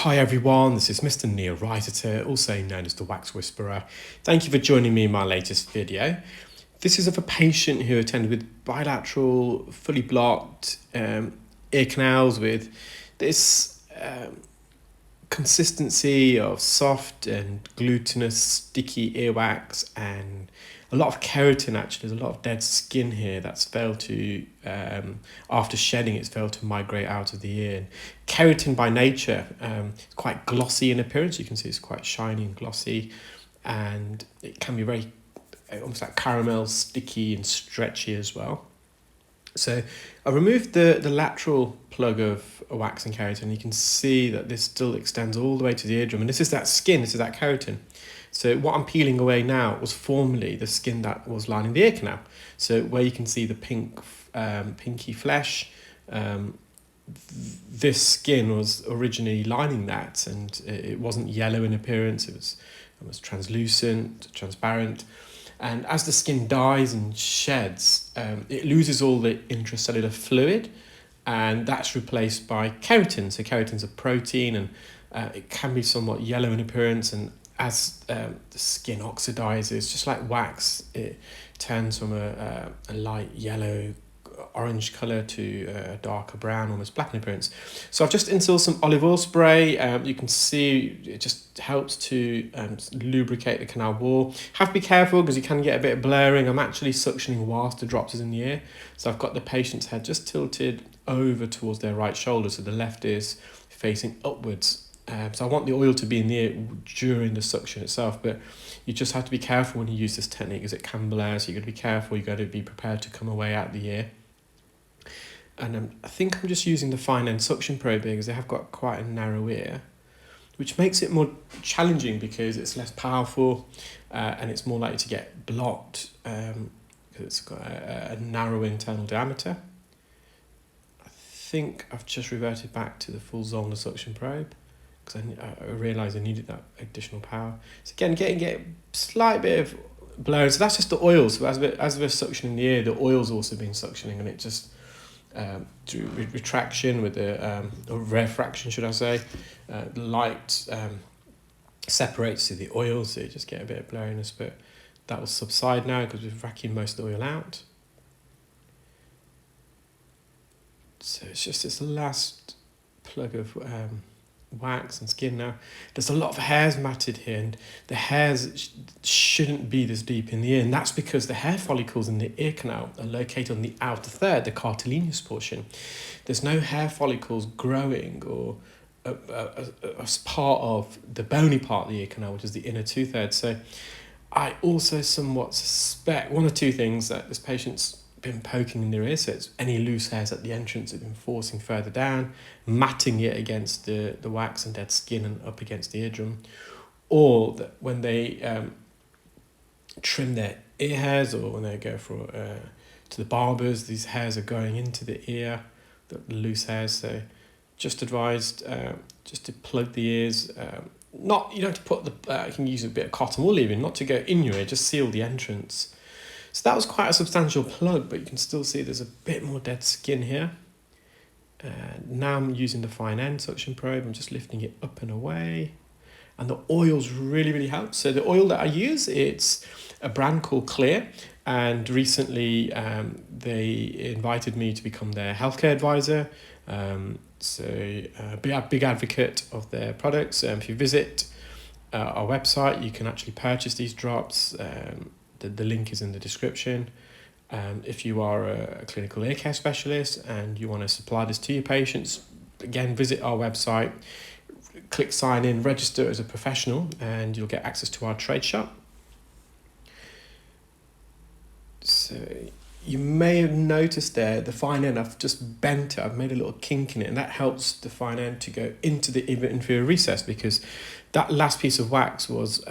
Hi everyone, this is Mr Neel Raithatha, also known as the Wax Whisperer. Thank you for joining me in my latest video. This is of a patient who attended with bilateral, fully blocked ear canals with this consistency of soft and glutinous, sticky earwax and a lot of keratin. Actually, there's a lot of dead skin here that's failed to, after shedding, it's failed to migrate out of the ear. And keratin by nature is quite glossy in appearance. You can see it's quite shiny and glossy, and it can be very almost like caramel, sticky and stretchy as well. So I removed the lateral plug of wax and keratin, and you can see that this still extends all the way to the eardrum, and this is that skin, this is that keratin. So what I'm peeling away now was formerly the skin that was lining the ear canal. So where you can see the pinky flesh, this skin was originally lining that, and it wasn't yellow in appearance, it was translucent, transparent. And as the skin dies and sheds, it loses all the intracellular fluid, and that's replaced by keratin. So keratin's a protein, and it can be somewhat yellow in appearance, and as the skin oxidizes, just like wax, it turns from a light yellow orange colour to a darker brown, almost black in appearance. So I've just installed some olive oil spray. You can see it just helps to lubricate the canal wall. Have to be careful because you can get a bit of blurring. I'm actually suctioning whilst the drops is in the ear. So I've got the patient's head just tilted over towards their right shoulder, so the left is facing upwards. So I want the oil to be in the ear during the suction itself, but you just have to be careful when you use this technique because it can blur, so you've got to be careful, you've got to be prepared to come away out the ear. And I think I'm just using the fine end suction probe here because they have got quite a narrow ear, which makes it more challenging because it's less powerful and it's more likely to get blocked because it's got a narrow internal diameter. I think I've just reverted back to the full Zollner suction probe because I realised I needed that additional power. So again, getting a slight bit of blurring. So that's just the oil. So as we're suctioning the ear, the oil's also been suctioning, and it just through retraction with the or refraction, should I say, the light separates to the oil, so you just get a bit of blurriness, but that will subside now because we've vacuumed most of the oil out. So it's just this last plug of wax and skin now. There's a lot of hairs matted here, and the hairs shouldn't be this deep in the ear, and that's because the hair follicles in the ear canal are located on the outer third, the cartilaginous portion. There's no hair follicles growing or as part of the bony part of the ear canal, which is the inner 2/3. So I also somewhat suspect one or two things, that this patient's been poking in their ear, so it's any loose hairs at the entrance have been forcing further down, matting it against the wax and dead skin and up against the eardrum, or that when they trim their ear hairs or when they go for to the barbers, these hairs are going into the ear, the loose hairs. So just advised just to plug the ears. Not, you don't have to put you can use a bit of cotton wool even, not to go in your ear, just seal the entrance. So that was quite a substantial plug, but you can still see there's a bit more dead skin here. Now I'm using the fine end suction probe. I'm just lifting it up and away. And the oils really help. So the oil that I use, it's a brand called Clear. And recently they invited me to become their healthcare advisor. Big advocate of their products. If you visit our website, you can actually purchase these drops. The link is in the description. If you are a clinical ear care specialist and you want to supply this to your patients, again, visit our website, click sign in, register as a professional, and you'll get access to our trade shop. So you may have noticed there, the fine end, I've just bent it, I've made a little kink in it, and that helps the fine end to go into the inferior recess because that last piece of wax was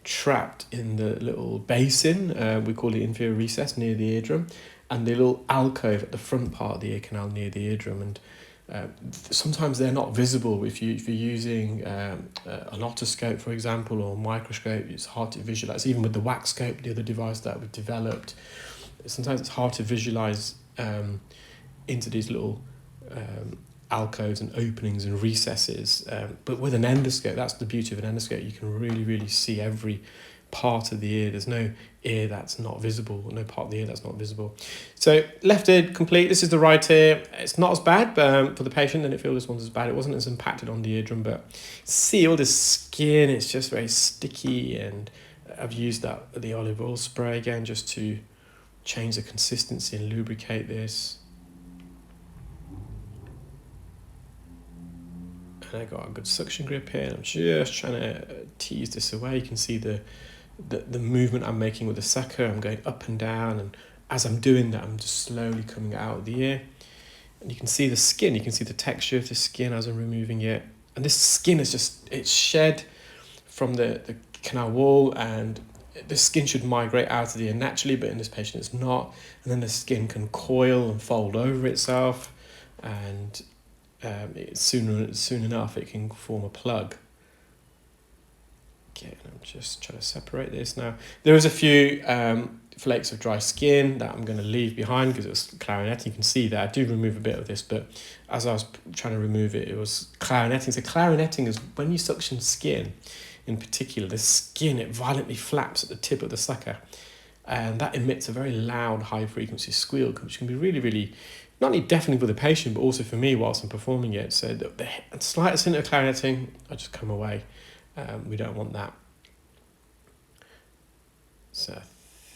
trapped in the little basin, we call it inferior recess, near the eardrum, and the little alcove at the front part of the ear canal near the eardrum. And sometimes they're not visible if you're using an otoscope, for example, or a microscope. It's hard to visualize. Even with the wax scope, the other device that we've developed, sometimes it's hard to visualize into these little alcoves and openings and recesses. But with an endoscope, that's the beauty of an endoscope. You can really, really see every part of the ear. There's no ear that's not visible, no part of the ear that's not visible. So left ear complete. This is the right ear. It's not as bad for the patient. Didn't feel this one's as bad. It wasn't as impacted on the eardrum, but see all this skin. It's just very sticky, and I've used the olive oil spray again just to change the consistency and lubricate this. And I got a good suction grip here. I'm just trying to tease this away. You can see the movement I'm making with the sucker. I'm going up and down, and as I'm doing that, I'm just slowly coming out of the ear. And you can see the skin. You can see the texture of the skin as I'm removing it. And this skin is it's shed from the canal wall, and the skin should migrate out of the ear naturally, but in this patient it's not. And then the skin can coil and fold over itself, and soon enough it can form a plug. Okay, I'm just trying to separate this now. There is a few flakes of dry skin that I'm going to leave behind because it was clarinetting. You can see that I do remove a bit of this, but as I was trying to remove it, it was clarinetting. So clarinetting is when you suction skin, in particular, the skin, it violently flaps at the tip of the sucker, and that emits a very loud, high-frequency squeal, which can be really, really, not only deafening for the patient, but also for me whilst I'm performing it. So the slightest hint of clarinetting, I just come away. We don't want that. So I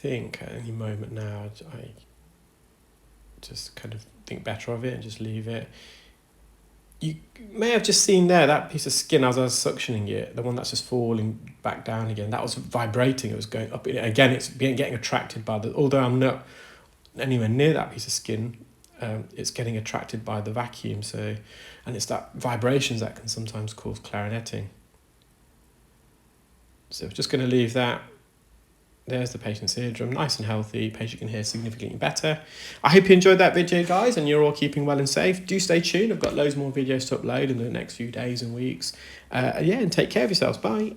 think at any moment now, I just kind of think better of it and just leave it. You may have just seen there, that piece of skin as I was suctioning it, the one that's just falling back down again, that was vibrating, it was going up. Again, it's getting attracted by although I'm not anywhere near that piece of skin, it's getting attracted by the vacuum. So, and it's that vibrations that can sometimes cause clarinetting. So we're just going to leave that. There's the patient's eardrum, nice and healthy. Patient can hear significantly better. I hope you enjoyed that video, guys, and you're all keeping well and safe. Do stay tuned. I've got loads more videos to upload in the next few days and weeks. And take care of yourselves. Bye.